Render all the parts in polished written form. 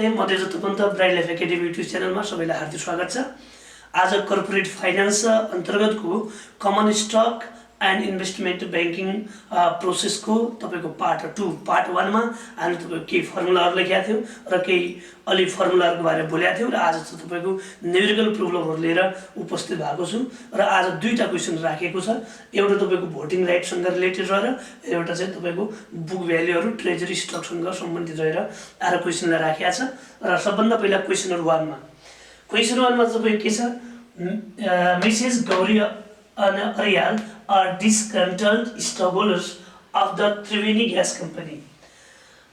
म तेजत्वपन्त bright life academy YouTube च्यानलमा सबैलाई हार्दिक स्वागत छ। आज कर्पोरेट फाइनान्स अन्तर्गतको common stock and investment banking प्रोसेसको तपाईको पार्ट 2 पार्ट 1 मा हामी तपाईको केही फर्मुलाहरु लेखेका थियौं र केही अलि फर्मुलाहरुको बारेमा बोलेका थियौं र आज चाहिँ तपाईको न्यूमेरिकल प्रोब्लमहरु लिएर उपस्थित भएको छु र आज दुईटा क्वेशन राखेको छ। एउटा तपाईको भोटिङ राइट सँग रिलेटेड रहेर एउटा चाहिँ तपाईको बुक भ्यालुहरु ट्रेजरी स्टक सँग सम्बन्धित रहेर आएर क्वेशनलाई राखेका छ र सबभन्दा पहिला क्वेशन नम्बर 1 मा तपाईको के छ Mrs Gauri Arial are disgruntled stockholders of the Triveni Gas Company.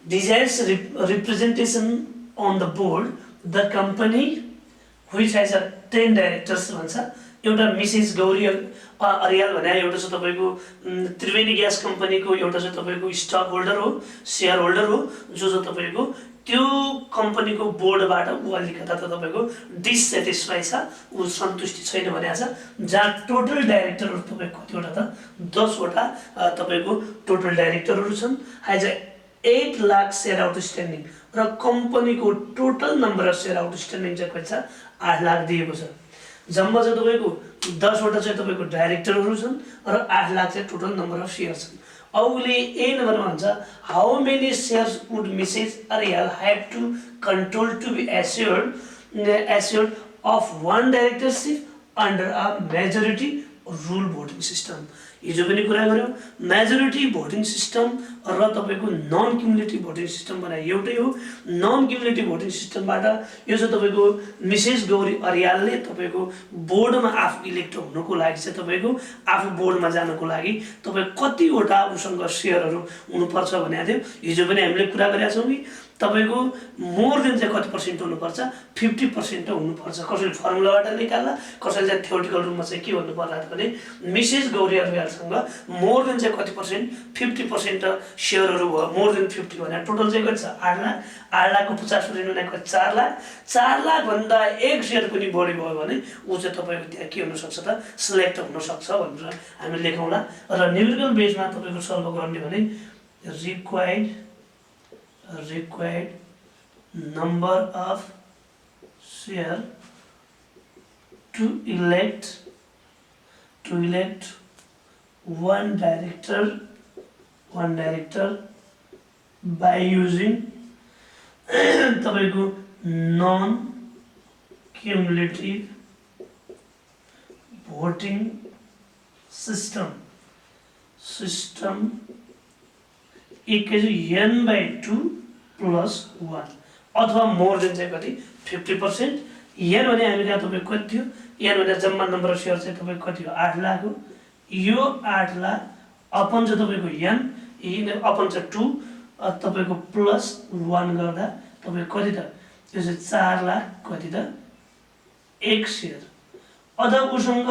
Desires representation on the board. The company, which has 10 directors, एउटा मिसेस गौरी अरियाल भने एउटा चाहिँ तपाईको त्रिवेणी ग्यास कम्पनीको एउटा चाहिँ तपाईको स्टक होल्डर हो, शेयर होल्डर हो, जो तपाईको त्यो कम्पनीको बोर्डबाट उ अलिकता त तपाईको डिसस्याटिस्फाई छ, उ सन्तुष्टि छैन भनेको छ। जहाँ टोटल डाइरेक्टरहरु तपाईको कतिवटा त 10 वटा तपाईको टोटल डाइरेक्टरहरु छन्। हैज 8 लाख शेयर आउटस्ट्यान्डिङ र कम्पनीको total number of share outstanding चाहिँ कति छ 8 लाख दिएको छ। जम्मा चाहिँ तपाईको 10 वटा चाहिँ तपाईको डाइरेक्टरहरु छन् र 8 लाख चाहिँ टोटल नम्बर अफ शेयर छन्। औले ए नम्बरमा भन्छ how many shares would Mrs Aryal have to control to be assured of one directorship under a majority rule voting system। हिजो पनि कुरा गर्यो मेजोरिटी भोटिङ सिस्टम र तपाईको नन क्युमुलेटिभ भोटिङ सिस्टम भने एउटै हो। नन क्युमुलेटिभ भोटिङ सिस्टमबाट यो चाहिँ तपाईको मिसेस गौरी अरियालले तपाईको बोर्डमा आफू इलेक्ट हुनको लागि चाहिँ तपाईको आफू बोर्डमा जानको लागि तपाई कतिवटा उसँग शेयरहरु हुनुपर्छ भनेको थियो। हिजो पनि हामीले कुरा गरेका छौं कि तपाईको मोर देन चाहिँ कति पर्सेन्ट हुनुपर्छ 50% हुनुपर्छ। कसैले फर्मुलाबाट निकाल्ला, कसैले चाहिँ थ्योरेटिकल रूपमा चाहिँ के भन्नु पर्ला भने मिसेस गौरी अरियालसँग मोर देन चाहिँ कति पर्सेन्ट 50% शेयरहरु भयो। मोर देन 50 भने टोटल चाहिँ कति छ 8 लाख। 8 लाखको 50% भनेको 4 लाख। 4 लाख भन्दा एक शेयर पनि बढी भयो भने उ चाहिँ तपाईको त्यहाँ के हुन सक्छ त सिलेक्ट हुन सक्छ भनेर हामी लेखौँला। र न्यूमेरिकल बेसमा तपाईको सल्भ गर्ने भने required number of share to elect one director by using तपाईको non cumulative voting system equal n/2 + 1 अथवा मोर देन चाहिँ कति 50%। n भने हामी कहाँ तपाईको कति थियो n भने जम्मा नम्बर अफ शेयर चाहिँ तपाईको कति हो 8 लाख हो। यो 8 लाख अपन चाहिँ तपाईको n अपन चाहिँ 2 तपाईको +1 गर्दा तपाईको कति त यो चाहिँ 4 लाख कति त एक शेयर। अथवा उसँग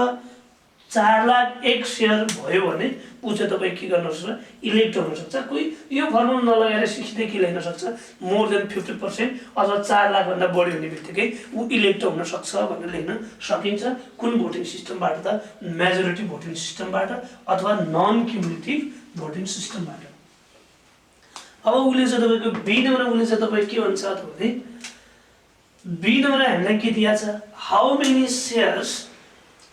4 लाख एक शेयर भयो भने उ चाहिँ तपाई के गर्न सक्छ इलेक्ट हुन सक्छ। कोही यो फर्मुला नलगाएर सिधै के लेख्न सक्छ मोर देन 50% अथवा 4 लाख भन्दा बढी हुने बित्तिकै उ इलेक्ट हुन सक्छ भनेर लेख्न सकिन्छ। कुन भोटिङ सिस्टमबाट त मेजोरिटी भोटिङ सिस्टमबाट अथवा नन क्युमुलेटिभ भोटिङ सिस्टमबाट। अब उले चाहिँ तपाईको बी नम्बर उले चाहिँ तपाई के भन्छ त भने बी नम्बर हामीलाई के दिया छ how many shares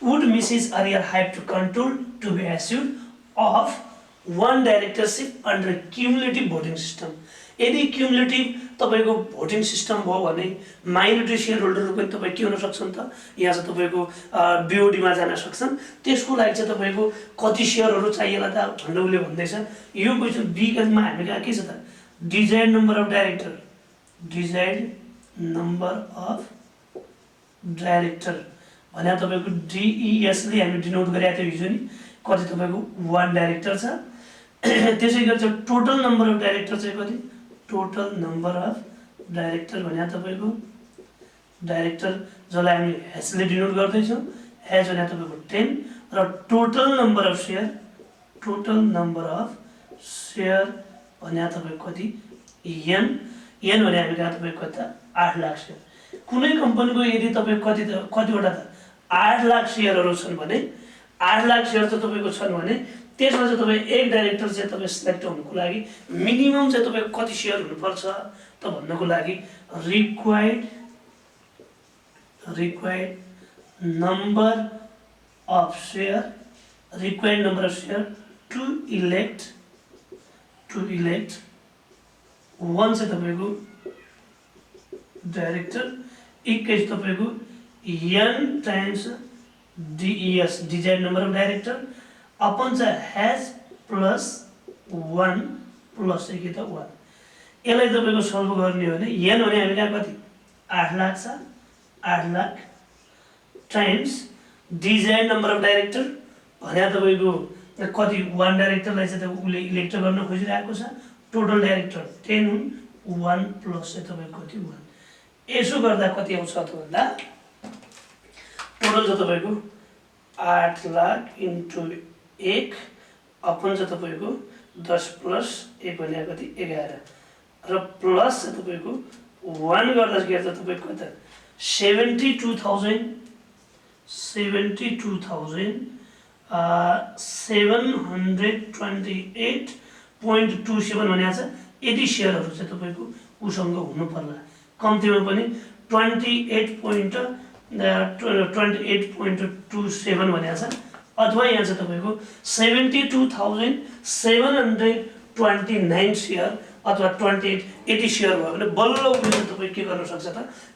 would Mrs. Arial have to control to be assured of one directorship under cumulative voting system। यदि क्युमुलेटिभ तपाईको भोटिङ सिस्टम भयो भने माइनोरिटी शेयर होल्डरहरु पनि तपाई के हुन सक्छन् त यहाँ चाहिँ तपाईको बीओडी मा जान सक्छन्। त्यसको लागि चाहिँ तपाईको कति शेयरहरु चाहिएला त भनेर उले भन्दैछ। यो क्वेशन बी मा हामी कहाँ के छ त डिजायर्ड नम्बर अफ डाइरेक्टर भने तपाईको DES ले हामी डिनोट गरेका थियौ हिजो नि कति तपाईको 1 डाइरेक्टर छ। त्यसैगरी चाहिँ टोटल नम्बर अफ डाइरेक्टर चाहिँ कति टोटल नम्बर अफ डाइरेक्टर भने तपाईको डाइरेक्टर जसलाई हामी एच ले डिनोट गर्दै छौं एच भने तपाईको 10 र टोटल नम्बर अफ शेयर भने तपाईको कति n भने हामी कहाँ तपाईको कति 8 लाख शेयर। कुनै कम्पनीको यदि तपाईको कतिवटा त 8 लाख शेयरहरु छन् भने 8 लाख शेयर त तपाईको छन् भने त्यसमा चाहिँ तपाई एक डाइरेक्टर चाहिँ तपाई सिलेक्ट हुनुको लागि मिनिमम चाहिँ तपाईको कति शेयर हुनुपर्छ त भन्नको लागि required number of share required number of share to elect one चाहिँ तपाईको डाइरेक्टर इक्वल तपाईको n times DES desired number of director upon चाहिँ has plus 1 plus के त 1 यसलाई तपाईको सल्भ गर्ने हो भने n भने हामीलाई कति 8 लाख छ 8 lakh times desire number of director भने तपाईको कति 1 डाइरेक्टरलाई चाहिँ उले इलेक्ट गर्न खोजिरहेको छ टोटल डाइरेक्टर 10 हुन् 1 प्लस चाहिँ तपाईको कति 1 यसो गर्दा कति आउँछ त भन्दा टोटल चाहिँ तपाईको 8 लाख इन्टु 1 अपन चाहिँ तपाईको 10 प्लस 1 भने कति 11 र प्लस चाहिँ तपाईको 1 गर्दा के त तपाईको कति 72,728.27 भनेको छ यदि शेयरहरु चाहिँ तपाईको उसँग हुनु पर्ला कम्तिमा पनि 28.27 भनेको छ अथवा यहाँ चाहिँ तपाईको 72,729 शेयर अथवा 28 यदि शेयर भयो भने बल्ल उले तपाई के गर्न सक्छ त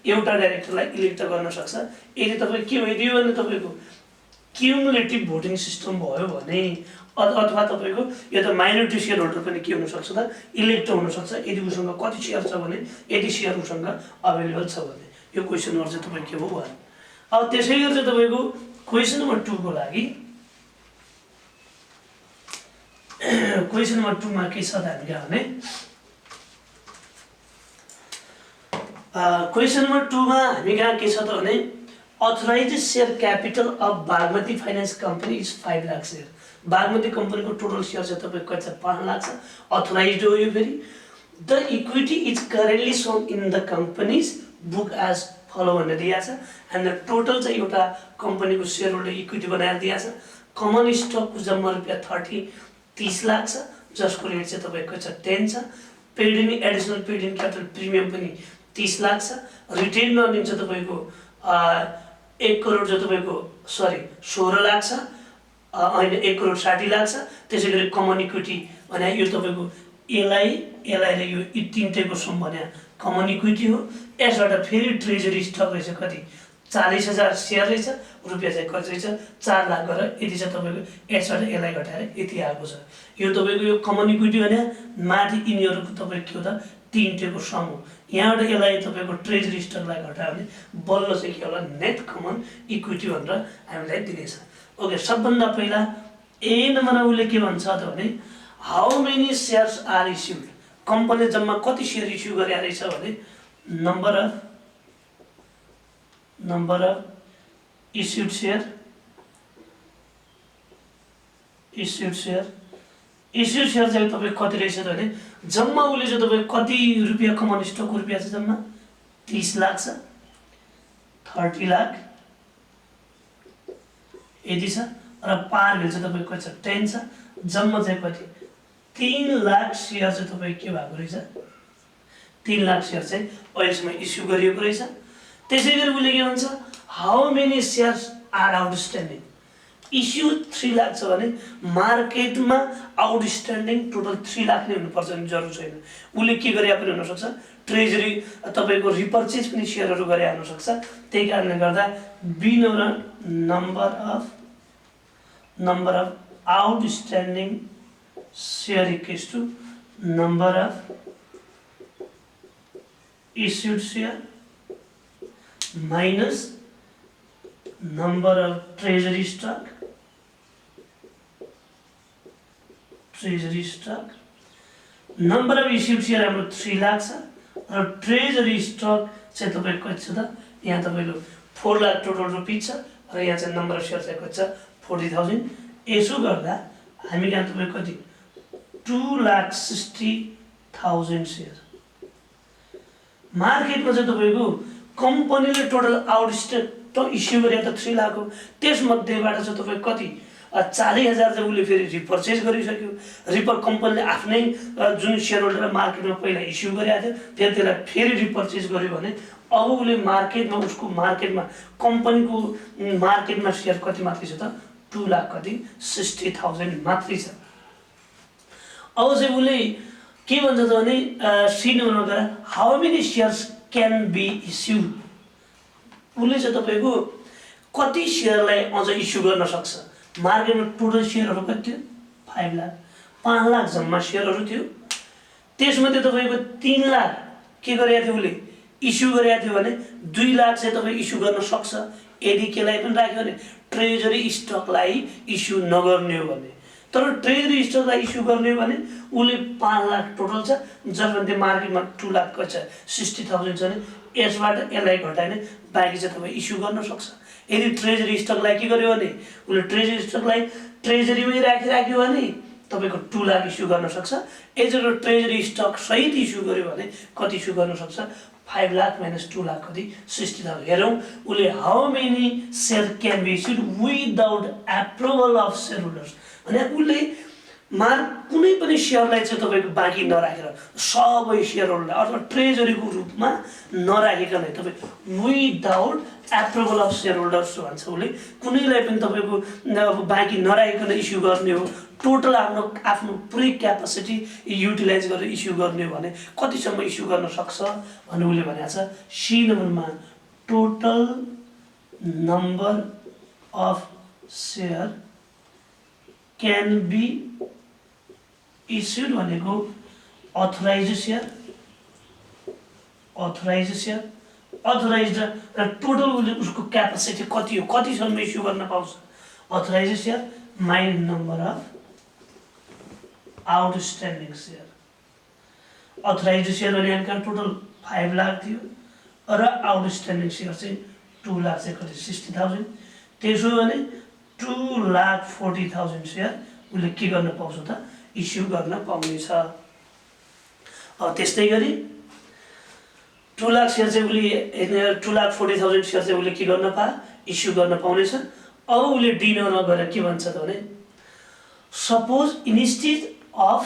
एउटा डाइरेक्टरलाई इलेक्ट गर्न सक्छ यदि तपाई के भइदियो भने तपाईको क्युमुलेटिभ भोटिङ सिस्टम भयो भने अथवा तपाईको यो त माइनोरिटी शेयर होल्डर पनि के हुन सक्छ त इलेक्ट हुन सक्छ यदि उसँग कति शेयर छ भने यदि शेयर उसँग अवेलेबल छ भने यो क्वेशन नम्बर चाहिँ तपाई के भयो भने अब त्यसैगरी चाहिँ तपाईको क्वेशन नम्बर 2 को लागि क्वेशन नम्बर 2 मा के छ त हामी भने क्वेशन नम्बर 2 मा हामी कहाँ के छ त भने authorised share capital of Bagmati finance company is 5 lakh share Bagmati company को टोटल शेयर चाहिँ तपाईको कति छ 5 लाख छ अथराइज्ड हो यो फेरि the equity is currently shown in the company's book as follow भनेर दिया छ एन्ड द टोटल चाहिँ एउटा कंपनीको शेयर होल्डर इक्विटी बनाएर दिया छ कमन स्टक को जम्मा रुपैयाँ 30 लाख छ जसको रेट चाहिँ तपाईको छ 10 छ paid in additional paid in capital premium पनि 30 लाख छ रिटेन अर्निङ चाहिँ तपाईको 1 करोड चाहिँ तपाईको सरी 16 लाख छ अहिले 1 करोड 60 लाख छ त्यसैगरी कमन इक्विटी भने यो तपाईको एलआई ले यो तीनटैको सम भने कमन इक्विटी हो यसबाट फेरि ट्रेजरी स्टक रहेछ कति 40,000 शेयर रहेछ रुपैयाँ चाहिँ कति रहेछ 4 लाख गरेर यति चाहिँ तपाईको यसबाट एलआई घटाएर यति आएको छ यो तपाईको यो कमन इक्विटी भने माथि यिनीहरुको तपाईको के हो त तीनटैको सम हो यहाँबाट एलआई तपाईको ट्रेजरी स्टकलाई घटायो भने बल्ल चाहिँ के होला नेट कमन इक्विटी भनेर हामीलाई दिनेछ ओके सबभन्दा पहिला ए नम्बरमा उले के भन्छ त भने how many shares are issued company जम्मा कति शेयर इश्यू गरेर रहेछ भने नम्बर अफ issued share चाहिँ तपाई कति रहेछ त भने जम्मा उले चाहिँ तपाई कति रुपैयाँ कमन स्टक रुपैयाँ चाहिँ जम्मा 30 लाख छ 30 लाख यदि छ र पार भेल चाहिँ तपाईको कति छ 10 छ जम्मा चाहिँ कति 3 लाख शेयर चाहिँ तपाई के भएको रहेछ 3 लाख शेयर चाहिँ अहिलेसम्म इस्यु गरिएको रहेछ त्यसैगरी उले के भन्छ how many shares are outstanding issue 3 lakh छ भने मार्केटमा आउटस्ट्यान्डिङ टोटल 3 लाख नै हुनुपर्छ भने जरुरी छैन उले के गरे पनि हुन सक्छ ट्रेजरी तपाईको रिपर्चेज पनि शेयरहरु गरे हुन सक्छ त्यही कारणले गर्दा B number of outstanding share equals to number of issued share minus number of treasury stock number of issued share हाम्रो 3 लाख छ र treasury stock चाहिँ तपाईको कति छ त यहाँ तपाईको 4 लाख टोटल रुपैयाँ छ र यहाँ चाहिँ नम्बर अफ शेयर चाहिँ कति छ 40,000 यसो गर्दा हामी यहाँ तपाईको कति 2,60,000 शेयर मार्केटमा चाहिँ तपाईको कम्पनीले टोटल आउटस्ट्यान्डिङ इस्यु गरे त 3 लाख हो त्यसमध्येबाट चाहिँ तपाईको कति 40,000 चाहिँ उसले फेरि रिपर्चेज गरिसक्यो। कम्पनीले आफ्नै जुन सेयर होल्डर मार्केटमा पहिला इस्यु गरेको थियो फेरि त्यसलाई फेरि रिपर्चेज गर्यो भने अब उसले मार्केटमा उसको मार्केटमा कम्पनीको मार्केटमा सेयर कति मात्रै छ त 2 लाख कति 60,000 मात्रै छ। अब चाहिँ उसले के भन्छ त भने सी नम्बरमा गएर how many shares can be issued, उसले चाहिँ तपाईँको कति सेयरलाई अझ इस्यु गर्न सक्छ। मार्केटमा टोटल सेयरहरू कति थियो 5 लाख, 5 लाख जम्मा सेयरहरू थियो। त्यसमध्ये तपाईँको 3 लाख के गरेको थियो उसले इस्यु गरेको थियो भने 2 लाख चाहिँ तपाईँ इस्यु गर्न सक्छ यदि केलाई पनि राख्यो भने ट्रेजरी स्टकलाई इस्यु नगर्ने हो भने। तर ट्रेजरी स्टकलाई इस्यु गर्ने हो भने उसले 5 लाख टोटल छ, जसमध्ये मार्केटमा 2 लाख कति छ 60,000 छ भने यसबाट यसलाई घटायो भने बाँकी चाहिँ तपाईँ इस्यु गर्न सक्छ। यदि ट्रेजरी स्टकलाई के गर्यो भने उसले ट्रेजरी स्टकलाई ट्रेजरीमै राखिराख्यो भने तपाईँको 2 लाख इस्यु गर्न सक्छ। यदि ट्रेजरी स्टक सहित इस्यु गर्यो भने कति इस्यु गर्न सक्छ 5 लाख माइनस 2 लाख कति 60,000। हेरौँ उसले how many share can be issued without approval of shareholders भने उसले कुनै पनि सेयरलाई चाहिँ तपाईँको बाँकी नराखेर सबै सेयर होल्डर अथवा ट्रेजरीको रूपमा नराखिकन तपाईँ without approval of share holders भन्छ उसले कुनैलाई पनि तपाईँको अब बाँकी नराखिकन इस्यु गर्ने हो। टोटल आफ्नो पुरै क्यापासिटी युटिलाइज गरेर इस्यु गर्ने हो भने कतिसम्म इस्यु गर्न सक्छ भन्ने उसले भनेको छ। सी नम्बरमा total number of share can be issued भनेको अथोराइज सेयर र टोटल उसले उसको क्यापासिटी कति हो कतिसम्म इस्यु गर्न पाउँछ authorise share minus number of outstanding share. Authorise share भने टोटल 5 लाख थियो र आउटस्ट्यान्डिङ सेयर चाहिँ 2 लाख चाहिँ कति 60,000। त्यसो भने 2,40,000 सेयर उसले के गर्न पाउँछ त इस्यु गर्न पाउनेछ। अब त्यस्तै गरी 2 लाख सेयर चाहिँ उसले 2,40,000 सेयर चाहिँ उसले के गर्न इस्यु गर्न पाउनेछ। अब उसले डी नम्बरमा गएर के भन्छ त भने suppose instead of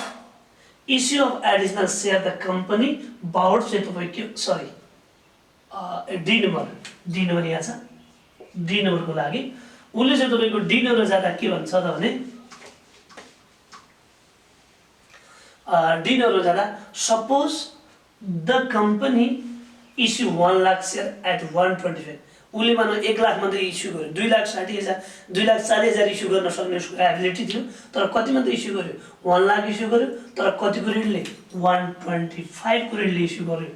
issue of additional share the company bowed चाहिँ तपाईँ के सरी डी नम्बर यहाँ छ। डी नम्बरको लागि उसले चाहिँ तपाईँको डी नम्बर जाँदा के भन्छ त भने डी नम्बर जाँदा suppose the company issue 1 lakh share at 125 उसले मानव 1 लाख मात्रै इस्यु गर्यो 2,60,000 2,40,000 इस्यु गर्न सक्ने उसको एबिलिटी थियो तर कति मात्रै इस्यु गर्यो 1 लाख इस्यु गर्यो तर कतिको रेटले 125 को रेटले इस्यु गर्यो।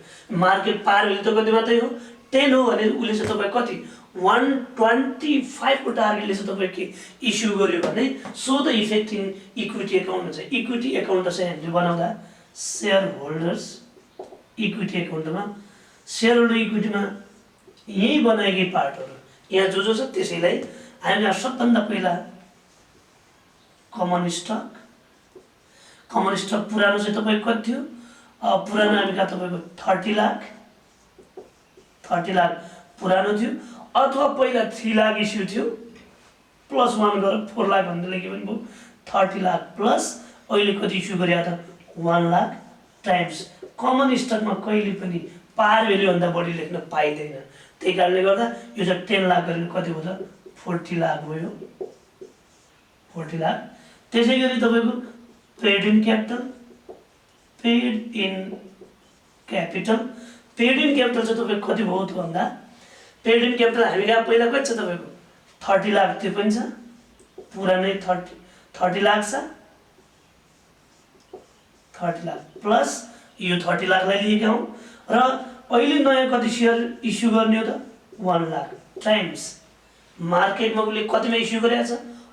मार्केट पार भ्यालु त कति मात्रै हो 10 हो भने उसले चाहिँ तपाईँ कति 125 को टार्गेटले चाहिँ तपाईँ के इस्यु गर्यो भने so the effect in equity account हुन्छ। इक्विटी एकाउन्ट चाहिँ हामीले बनाउँदा सेयर होल्डर्स इक्विटी एकाउन्टमा सेयर होल्डर इक्विटीमा यही बनाएकै पार्टहरू यहाँ जो छ त्यसैलाई हामीले सबभन्दा पहिला कमन स्टक पुरानो चाहिँ तपाईँको कति थियो पुरानो हामी कहाँ तपाईँको 30 लाख पुरानो थियो अथवा पहिला 3 लाख इस्यु थियो प्लस 1 गरेर 4 लाख भन्दै के भन्नुभयो 30 लाख प्लस अहिले कति इस्यु गरे त 1 लाख टाइम्स कमन स्टकमा कहिले पनि पार भ्यालु भन्दा बढी लेख्न पाइँदैन। त्यही कारणले गर्दा यो चाहिँ 10 लाख गरेर कति भयो त 40 लाख भयो 40 लाख। त्यसै गरी तपाईँको पेड इन क्यापिटल चाहिँ तपाईँको कति भयो त भन्दा पेड इन क्यापिटल हामी कहाँ पहिला कति छ तपाईँको 30 लाख त्यो पनि छ पुरानै 30 लाख छ 30 लाख प्लस यो 30 लाखलाई लिएका हौँ र अहिले नयाँ कति सेयर इस्यु गर्ने हो त 1 लाख टाइम्स मार्केटमा उसले कतिमा इस्यु गरेको छ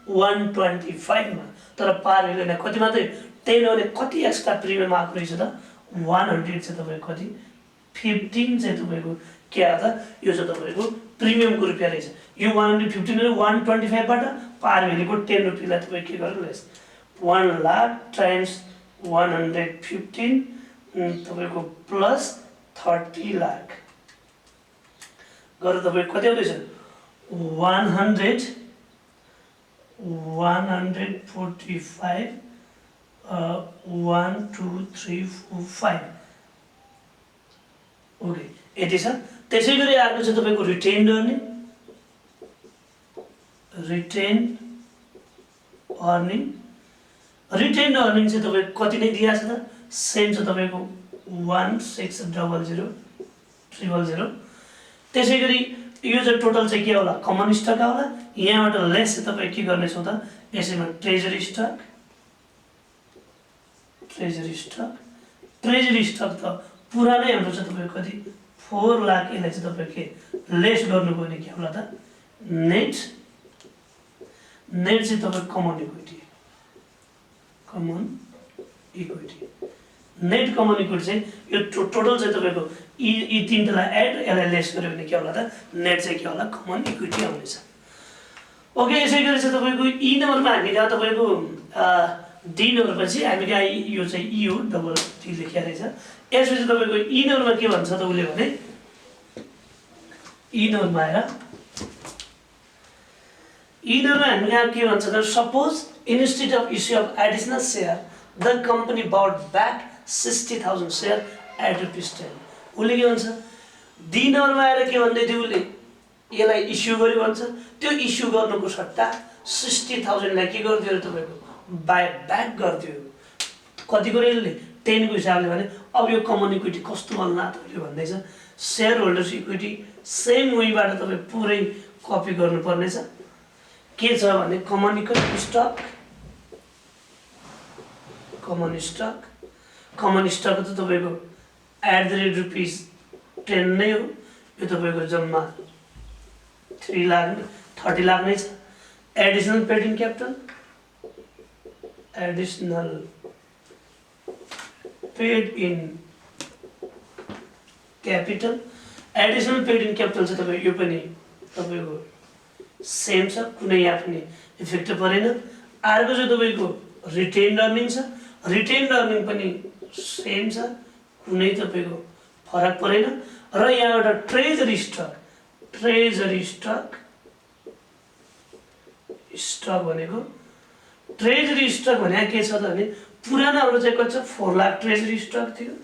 125 मा तर पार भ्यालु कति मात्रै 10 हो भने कति एक्स्ट्रा प्रिमियम आएको रहेछ त 100 चाहिँ तपाईँको कति 15 चाहिँ तपाईँको के आयो त यो चाहिँ तपाईँको प्रिमियमको रुपियाँ रहेछ। यो 115 125 बाट पार भ्यालुको 10 रुपियाँलाई तपाईँ के गर्नुहोस् 1 लाख टाइम्स 115 तपाईँको प्लस 30 लाख गरेर तपाईँ कति आउँदैछ 145 1 2 3 4 5 ओके यति छ। त्यसै गरी अर्को चाहिँ तपाईँको रिटेन अर्निङ रिटेन अर्निङ चाहिँ तपाईँको कति नै दिएको छ त सेम छ तपाईँको 160000। त्यसै गरी यो चाहिँ टोटल चाहिँ के होला कमन स्टक होला। यहाँबाट लेस चाहिँ तपाईँ के गर्नेछौँ त यसैमा ट्रेजरी स्टक त पुरा नै हाम्रो चाहिँ तपाईँको कति 4 लाख। यसलाई चाहिँ तपाईँ के लेस गर्नुभयो भने के होला त नेट चाहिँ तपाईँ कमन इक्विटी चाहिँ यो टोटल चाहिँ तपाईँको यी तीनटालाई एड यसलाई लेस गर्यो भने के होला त नेट चाहिँ के होला कमन इक्विटी आउनेछ। ओके यसै गरी चाहिँ तपाईँको ई नम्बरमा हामी कहाँ तपाईँको डी नम्बर पछि हामी कहाँ यो चाहिँ ई हो डबल टी लेखिया रहेछ। यसपछि तपाईँको ई नम्बरमा के भन्छ त उसले भने ई नम्बरमा आएर ई नम्बरमा हामी कहाँ के भन्छ त suppose instead of issue of additional share the company bought back 60,000 share at ₹10। उसले के भन्छ डी नम्बरमा आएर के भन्दै थियो उसले यसलाई इस्यु गर्यो भन्छ। त्यो इस्यु गर्नुको सट्टा 60,000 लाई के गरिदियो तपाईँको बाई ब्याक गरिदियो। कति गर्यो यसले 10 को हिसाबले भने अब यो कमन इक्विटी कस्तो बन्ला त भन्दैछ सेयर होल्डर्स इक्विटी सेम वेबाट तपाईँ पुरै कपी गर्नुपर्नेछ। के छ भने कमन स्टक त तपाईँको @10 नै हो। यो तपाईँको जम्मा 30 लाख नै छ। Additional paid in capital additional paid in capital चाहिँ तपाईँ यो पनि तपाईँको सेम छ कुनै यहाँ पनि इफेक्ट परेन। अर्को चाहिँ तपाईँको रिटेन अर्निङ छ। रिटेन अर्निङ पनि सेम छ कुनै तपाईँको फरक परेन। र यहाँबाट ट्रेजरी स्टक भने के छ त भने पुरानाहरू चाहिँ कति छ 4 लाख ट्रेजरी स्टक थियो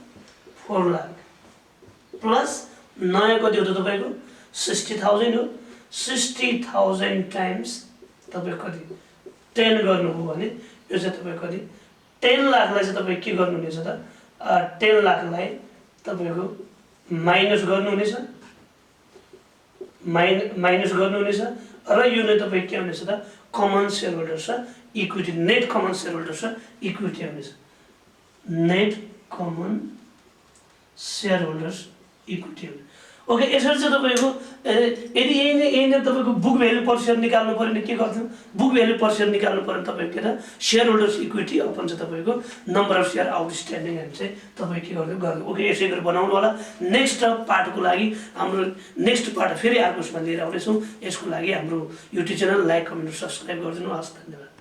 4 लाख प्लस नयाँ कति हो त तपाईँको 60,000 हो। 60,000 टाइम्स तपाईँ कति 10 गर्नुभयो भने यो चाहिँ तपाईँ कति 10 लाखलाई चाहिँ तपाईँ के गर्नुहुनेछ त 10 लाखलाई तपाईँको माइनस गर्नुहुनेछ र यो नै तपाईँ के हुनेछ त कमन सेयर होल्डर्स र equity net common shareholders र इक्विटी आउनेछ। Net common shareholders equity okay. यसरी चाहिँ तपाईँको यदि यही नै तपाईँको बुक भ्यालु पर सेयर निकाल्नु पऱ्यो भने के गर्थ्यौँ बुक भ्यालु पर सेयर निकाल्नु पऱ्यो भने तपाईँको के त सेयर होल्डर्स इक्विटी अपन चाहिँ तपाईँको नम्बर अफ सेयर आउटस्ट्यान्डिङ हामी चाहिँ तपाईँ के गर्नु ओके। यसै गरी बनाउनु होला। नेक्स्ट पार्टको लागि हाम्रो नेक्स्ट पार्ट फेरि अर्को उसमा लिएर आउनेछौँ। यसको लागि हाम्रो YouTube channel like comment subscribe गरिदिनु हस्। धन्यवाद।